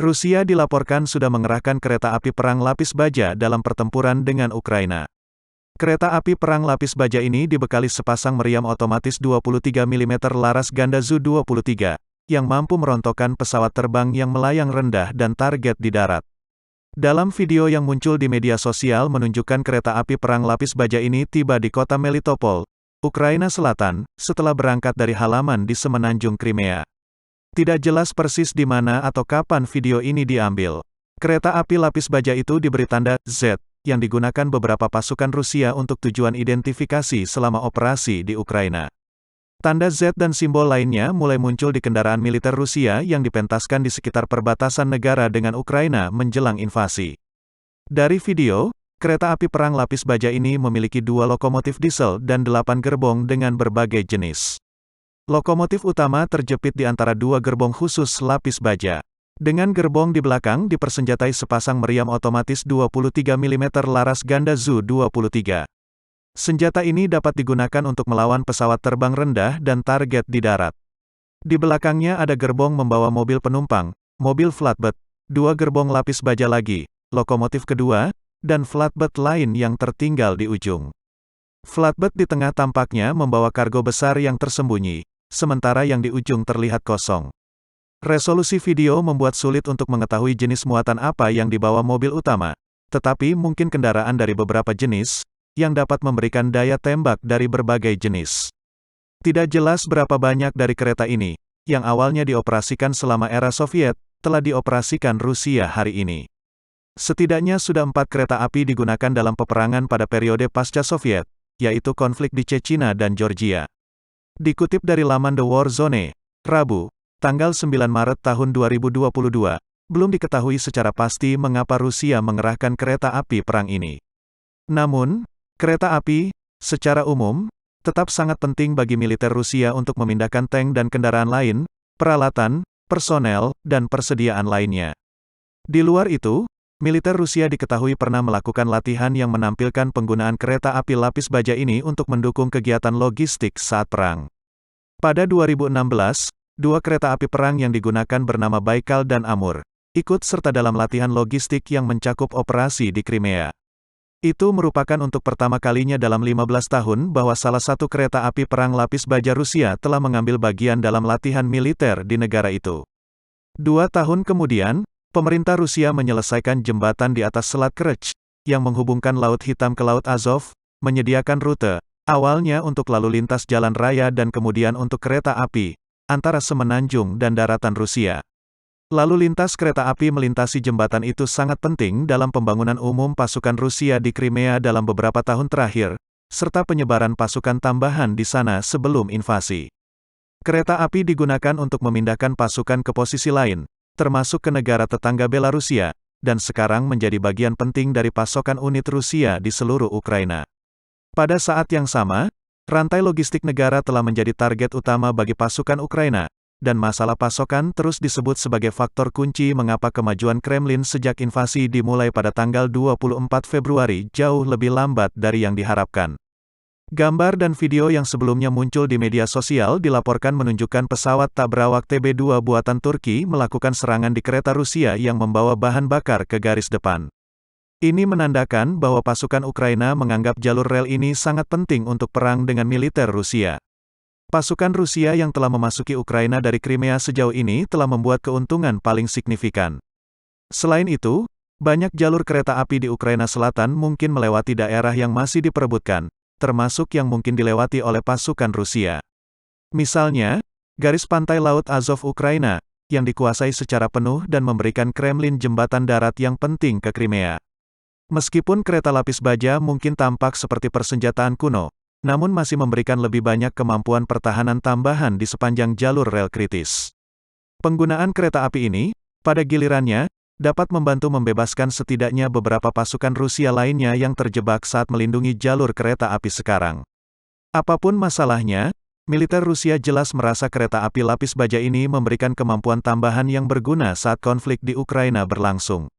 Rusia dilaporkan sudah mengerahkan kereta api perang lapis baja dalam pertempuran dengan Ukraina. Kereta api perang lapis baja ini dibekali sepasang meriam otomatis 23 mm laras ganda Zu-23, yang mampu merontokkan pesawat terbang yang melayang rendah dan target di darat. Dalam video yang muncul di media sosial menunjukkan kereta api perang lapis baja ini tiba di kota Melitopol, Ukraina Selatan, setelah berangkat dari halaman di semenanjung Crimea. Tidak jelas persis di mana atau kapan video ini diambil. Kereta api lapis baja itu diberi tanda Z, yang digunakan beberapa pasukan Rusia untuk tujuan identifikasi selama operasi di Ukraina. Tanda Z dan simbol lainnya mulai muncul di kendaraan militer Rusia yang dipentaskan di sekitar perbatasan negara dengan Ukraina menjelang invasi. Dari video, kereta api perang lapis baja ini memiliki 2 lokomotif diesel dan 8 gerbong dengan berbagai jenis. Lokomotif utama terjepit di antara 2 gerbong khusus lapis baja. Dengan gerbong di belakang dipersenjatai sepasang meriam otomatis 23 mm laras ganda Zu-23. Senjata ini dapat digunakan untuk melawan pesawat terbang rendah dan target di darat. Di belakangnya ada gerbong membawa mobil penumpang, mobil flatbed, 2 gerbong lapis baja lagi, lokomotif kedua, dan flatbed lain yang tertinggal di ujung. Flatbed di tengah tampaknya membawa kargo besar yang tersembunyi, sementara yang di ujung terlihat kosong. Resolusi video membuat sulit untuk mengetahui jenis muatan apa yang dibawa mobil utama, tetapi mungkin kendaraan dari beberapa jenis, yang dapat memberikan daya tembak dari berbagai jenis. Tidak jelas berapa banyak dari kereta ini, yang awalnya dioperasikan selama era Soviet, telah dioperasikan Rusia hari ini. Setidaknya sudah 4 kereta api digunakan dalam peperangan pada periode pasca Soviet, yaitu konflik di Chechnya dan Georgia. Dikutip dari laman The War Zone, Rabu, tanggal 9 Maret tahun 2022, belum diketahui secara pasti mengapa Rusia mengerahkan kereta api perang ini. Namun, kereta api, secara umum, tetap sangat penting bagi militer Rusia untuk memindahkan tank dan kendaraan lain, peralatan, personel, dan persediaan lainnya. Di luar itu, militer Rusia diketahui pernah melakukan latihan yang menampilkan penggunaan kereta api lapis baja ini untuk mendukung kegiatan logistik saat perang. Pada 2016, 2 kereta api perang yang digunakan bernama Baikal dan Amur, ikut serta dalam latihan logistik yang mencakup operasi di Crimea. Itu merupakan untuk pertama kalinya dalam 15 tahun bahwa salah satu kereta api perang lapis baja Rusia telah mengambil bagian dalam latihan militer di negara itu. 2 tahun kemudian, pemerintah Rusia menyelesaikan jembatan di atas Selat Kerch, yang menghubungkan Laut Hitam ke Laut Azov, menyediakan rute, awalnya untuk lalu lintas jalan raya dan kemudian untuk kereta api, antara semenanjung dan daratan Rusia. Lalu lintas kereta api melintasi jembatan itu sangat penting dalam pembangunan umum pasukan Rusia di Crimea dalam beberapa tahun terakhir, serta penyebaran pasukan tambahan di sana sebelum invasi. Kereta api digunakan untuk memindahkan pasukan ke posisi lain, termasuk ke negara tetangga Belarusia, dan sekarang menjadi bagian penting dari pasokan unit Rusia di seluruh Ukraina. Pada saat yang sama, rantai logistik negara telah menjadi target utama bagi pasukan Ukraina, dan masalah pasokan terus disebut sebagai faktor kunci mengapa kemajuan Kremlin sejak invasi dimulai pada tanggal 24 Februari jauh lebih lambat dari yang diharapkan. Gambar dan video yang sebelumnya muncul di media sosial dilaporkan menunjukkan pesawat tak berawak TB2 buatan Turki melakukan serangan di kereta Rusia yang membawa bahan bakar ke garis depan. Ini menandakan bahwa pasukan Ukraina menganggap jalur rel ini sangat penting untuk perang dengan militer Rusia. Pasukan Rusia yang telah memasuki Ukraina dari Crimea sejauh ini telah membuat keuntungan paling signifikan. Selain itu, banyak jalur kereta api di Ukraina Selatan mungkin melewati daerah yang masih diperebutkan, termasuk yang mungkin dilewati oleh pasukan Rusia. Misalnya, garis pantai Laut Azov Ukraina, yang dikuasai secara penuh dan memberikan Kremlin jembatan darat yang penting ke Crimea. Meskipun kereta lapis baja mungkin tampak seperti persenjataan kuno, namun masih memberikan lebih banyak kemampuan pertahanan tambahan di sepanjang jalur rel kritis. Penggunaan kereta api ini, pada gilirannya, dapat membantu membebaskan setidaknya beberapa pasukan Rusia lainnya yang terjebak saat melindungi jalur kereta api sekarang. Apapun masalahnya, militer Rusia jelas merasa kereta api lapis baja ini memberikan kemampuan tambahan yang berguna saat konflik di Ukraina berlangsung.